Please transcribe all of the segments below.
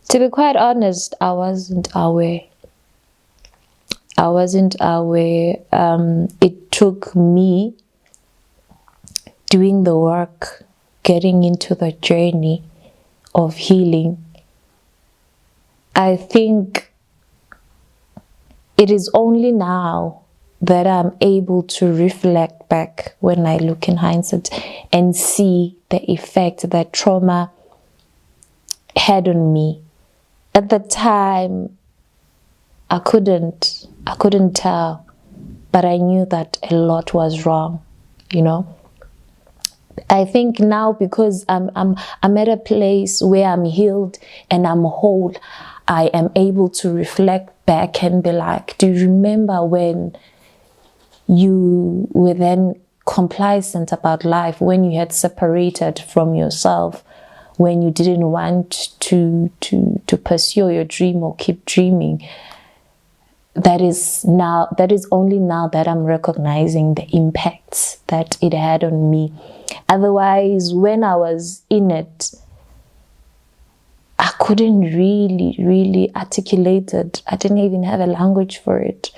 To be quite honest, I wasn't aware. It took me doing the work, getting into the journey of healing. I think it is only now that I'm able to reflect back when I look in hindsight and see the effect that trauma had on me. At the time, I couldn't tell, but I knew that a lot was wrong, you know. I think now, because I'm at a place where I'm healed and I'm whole, I am able to reflect back and be like, do you remember when you were then complacent about life, when you had separated from yourself, when you didn't want to pursue your dream or keep dreaming? That is only now that I'm recognizing the impacts that it had on me. Otherwise, when I was in it, I couldn't really articulate it. I didn't even have a language for it.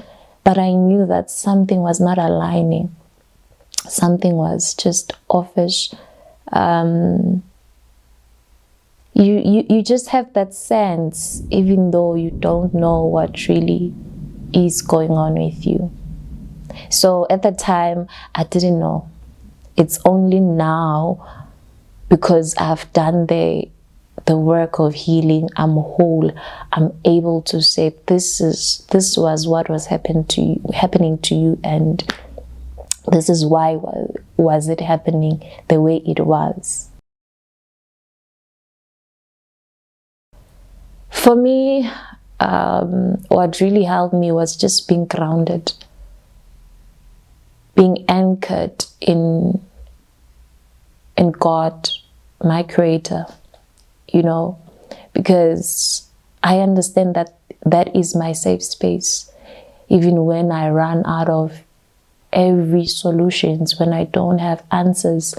But I knew that something was not aligning. Something was just offish. You just have that sense, even though you don't know what really is going on with you. So at the time, I didn't know. It's only now, because I've done the work of healing, I'm whole, I'm able to say this was what was happening to you, and this is why was it happening the way it was. For me, what really helped me was just being grounded, being anchored in God, my creator, you know, because I understand that is my safe space. Even when I run out of every solutions, when I don't have answers,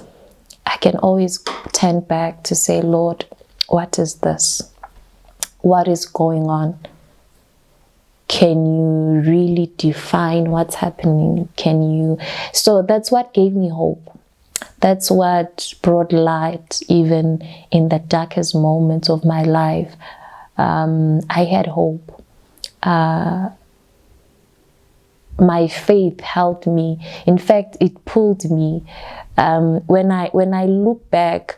I can always turn back to say, Lord, what is this? What is going on? Can you really define what's happening? So that's what gave me hope. That's what brought light even in the darkest moments of my life. I had hope. My faith helped me. In fact, it pulled me. When I look back,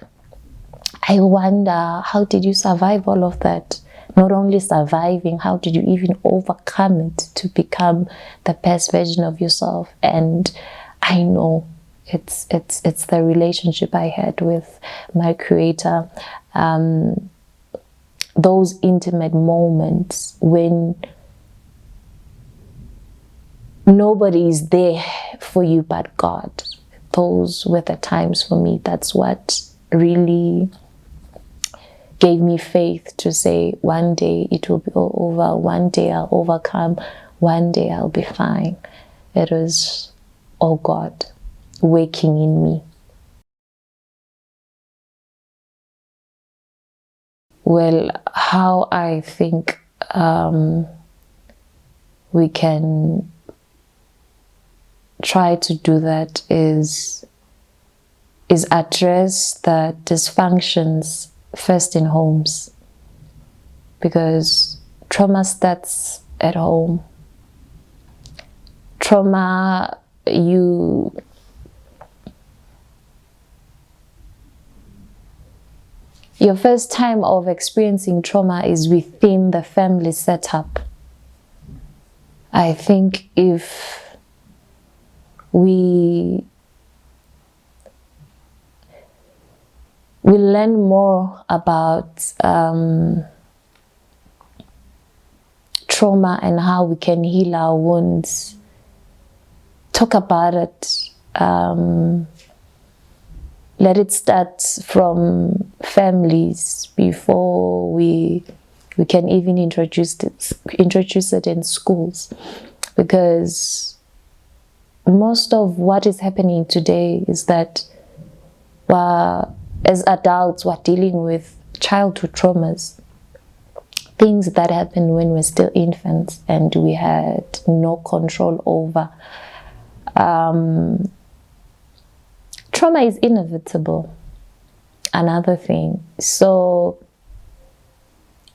I wonder, how did you survive all of that? Not only surviving, how did you even overcome it to become the best version of yourself? And I know it's the relationship I had with my creator. Those intimate moments when nobody is there for you but God. Those were the times for me. That's what really gave me faith to say, one day it will be all over. One day I'll overcome. One day I'll be fine. It was all God working in me. Well, how I think we can try to do that is address the dysfunctions first in homes, because trauma starts at home. Trauma, your first time of experiencing trauma is within the family setup. I think if we learn more about trauma and how we can heal our wounds, talk about it, let it start from families before we can even introduce it in schools, because most of what is happening today is that as adults we're dealing with childhood traumas. things that happened when we're still infants and we had no control over. Trauma is inevitable. Another thing. So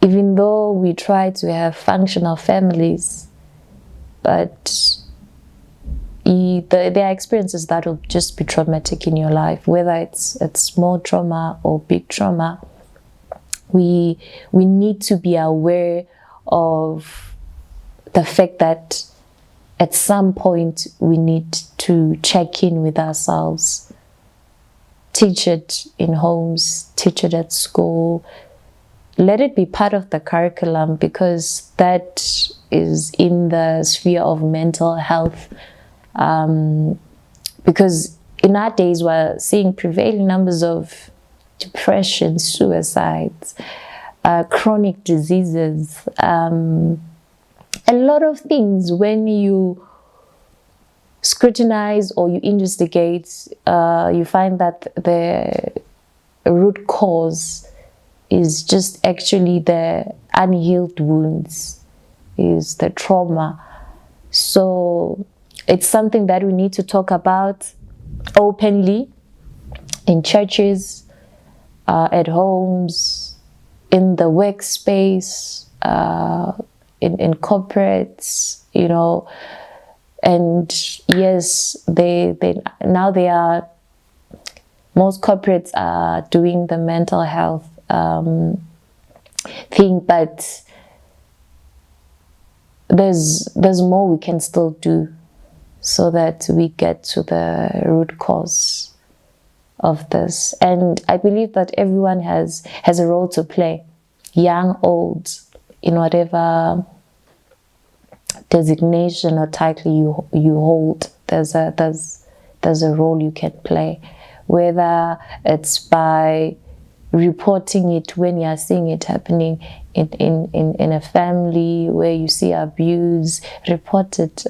even though we try to have functional families, but there are experiences that will just be traumatic in your life, whether it's small trauma or big trauma. We need to be aware of the fact that at some point we need to check in with ourselves. Teach it in homes, teach it at school. Let it be part of the curriculum, because that is in the sphere of mental health. Because in our days we're seeing prevailing numbers of depression, suicides, chronic diseases, a lot of things. When you scrutinize or you investigate, you find that the root cause is just actually the unhealed wounds, is the trauma. So it's something that we need to talk about openly in churches, at homes, in the workspace, in corporates, you know. And yes, most corporates are doing the mental health thing, but there's more we can still do so that we get to the root cause of this. And I believe that everyone has a role to play, young, old, in whatever designation or title you hold. There's a role you can play, whether it's by reporting it when you're seeing it happening in a family where you see abuse. Report it.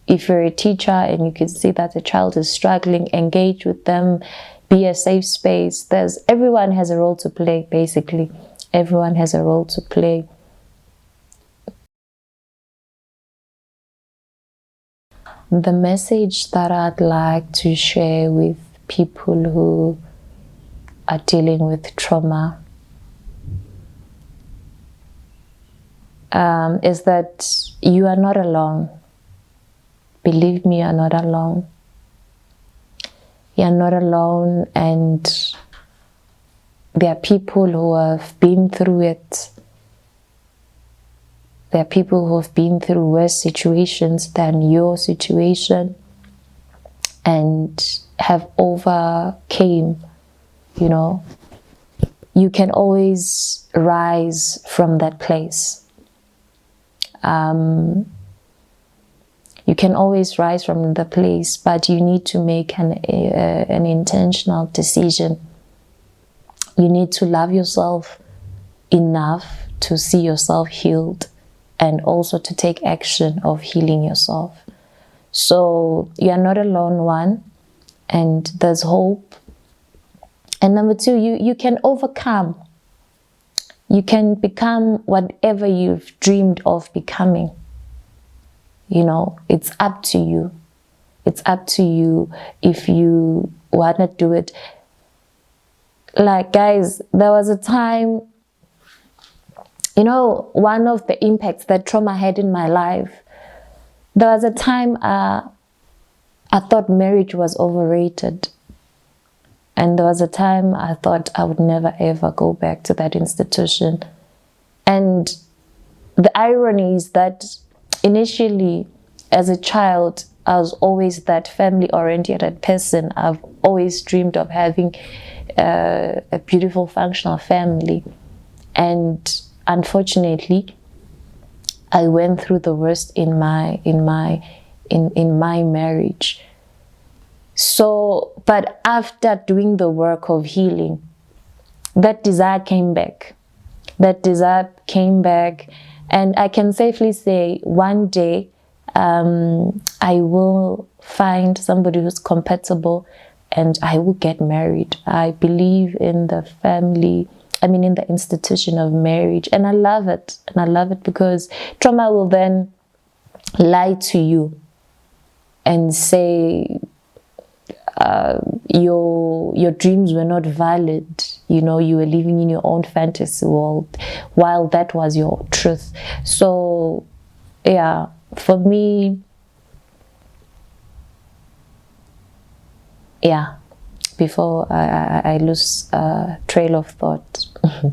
If you're a teacher and you can see that a child is struggling, engage with them, be a safe space. Everyone has a role to play, basically. Everyone has a role to play. The message that I'd like to share with people who are dealing with trauma is that you are not alone. Believe me, you're not alone. You're not alone, and there are people who have been through it. There are people who have been through worse situations than your situation and have overcame, you know. You can always rise from that place. You can always rise from the place, but you need to make an intentional decision. You need to love yourself enough to see yourself healed, and also to take action of healing yourself. So you are not alone, one, and there's hope. And number two, you can overcome. You can become whatever you've dreamed of becoming. You know, it's up to you. It's up to you if you want to do it. Like, guys, there was a time, you know, one of the impacts that trauma had in my life, there was a time I thought marriage was overrated. And there was a time I thought I would never ever go back to that institution. And the irony is that initially, as a child, I was always that family-oriented person. I've always dreamed of having a beautiful, functional family. And unfortunately, I went through the worst in my marriage. So, but after doing the work of healing, that desire came back. That desire came back, and I can safely say one day I will find somebody who's compatible and I will get married. I believe in the family in the institution of marriage. And I love it. And I love it because trauma will then lie to you and say your dreams were not valid. You were living in your own fantasy world while that was your truth. So yeah, for me, yeah, before I lose trail of thought. Okay.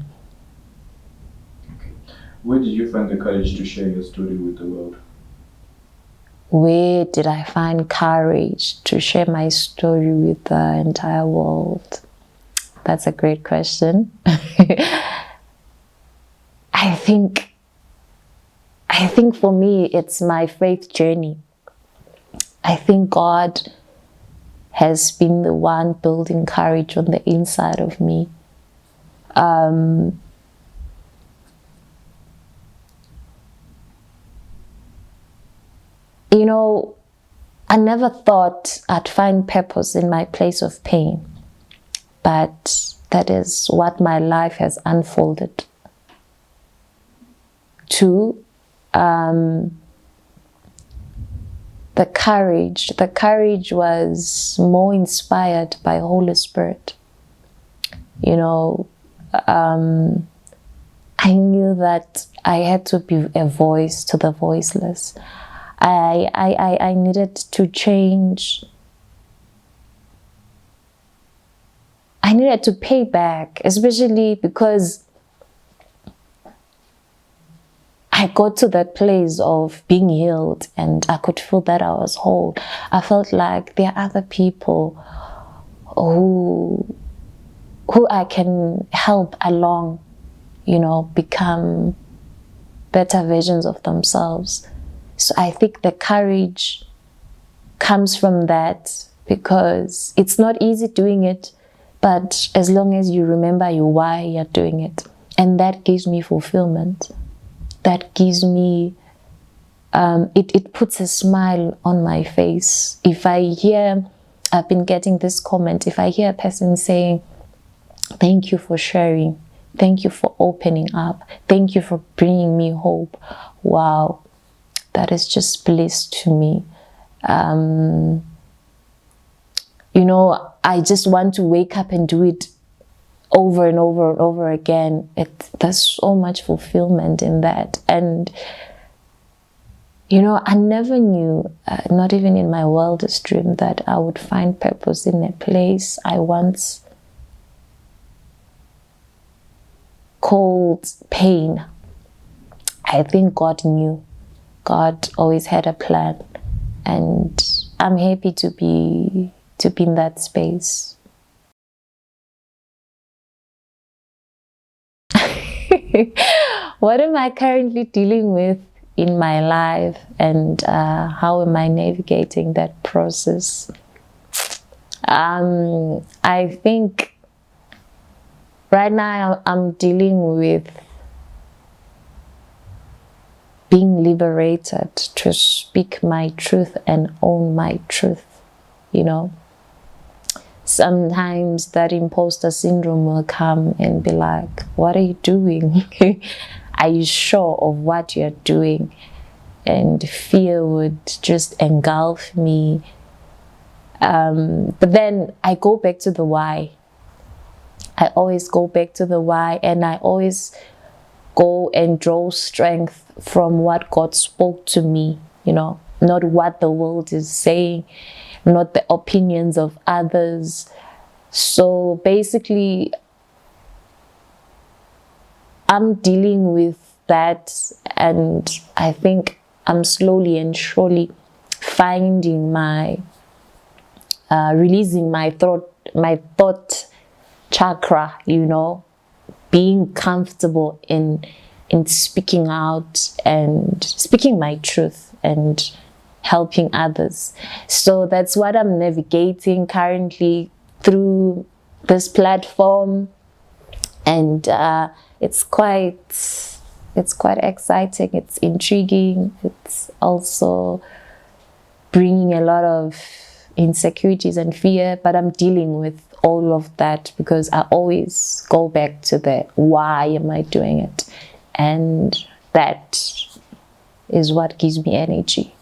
Where did you find the courage to share your story with the world? Where did I find courage to share my story with the entire world? That's a great question. I think for me, it's my faith journey. I think God has been the one building courage on the inside of me. I never thought I'd find purpose in my place of pain, but that is what my life has unfolded to. The courage was more inspired by Holy Spirit. I knew that I had to be a voice to the voiceless. I needed to change. I needed to pay back, especially because I got to that place of being healed and I could feel that I was whole. I felt like there are other people who I can help along, become better versions of themselves. So I think the courage comes from that, because it's not easy doing it, but as long as you remember why you're doing it, and that gives me fulfillment. That gives me, it puts a smile on my face. If I've been getting this comment, if I hear a person saying, thank you for sharing, thank you for opening up, thank you for bringing me hope. Wow, that is just bliss to me. I just want to wake up and do it over and over and over again. There's so much fulfillment in that. And I never knew, not even in my wildest dream, that I would find purpose in a place I once called pain. I think God knew. God always had a plan, and I'm happy to be in that space. What am I currently dealing with in my life, and how am I navigating that process? I think right now I'm dealing with being liberated to speak my truth and own my truth. Sometimes that imposter syndrome will come and be like, what are you doing? Are you sure of what you're doing? And fear would just engulf me. But then I go back to the why. I always go back to the why, and I always go and draw strength from what God spoke to me, not what the world is saying, not the opinions of others. So basically, I'm dealing with that, and I think I'm slowly and surely finding releasing my thought chakra, being comfortable in speaking out and speaking my truth and helping others. So that's what I'm navigating currently through this platform, and it's quite exciting. It's intriguing. It's also bringing a lot of insecurities and fear, but I'm dealing with all of that, because I always go back to the why am I doing it, and that is what gives me energy.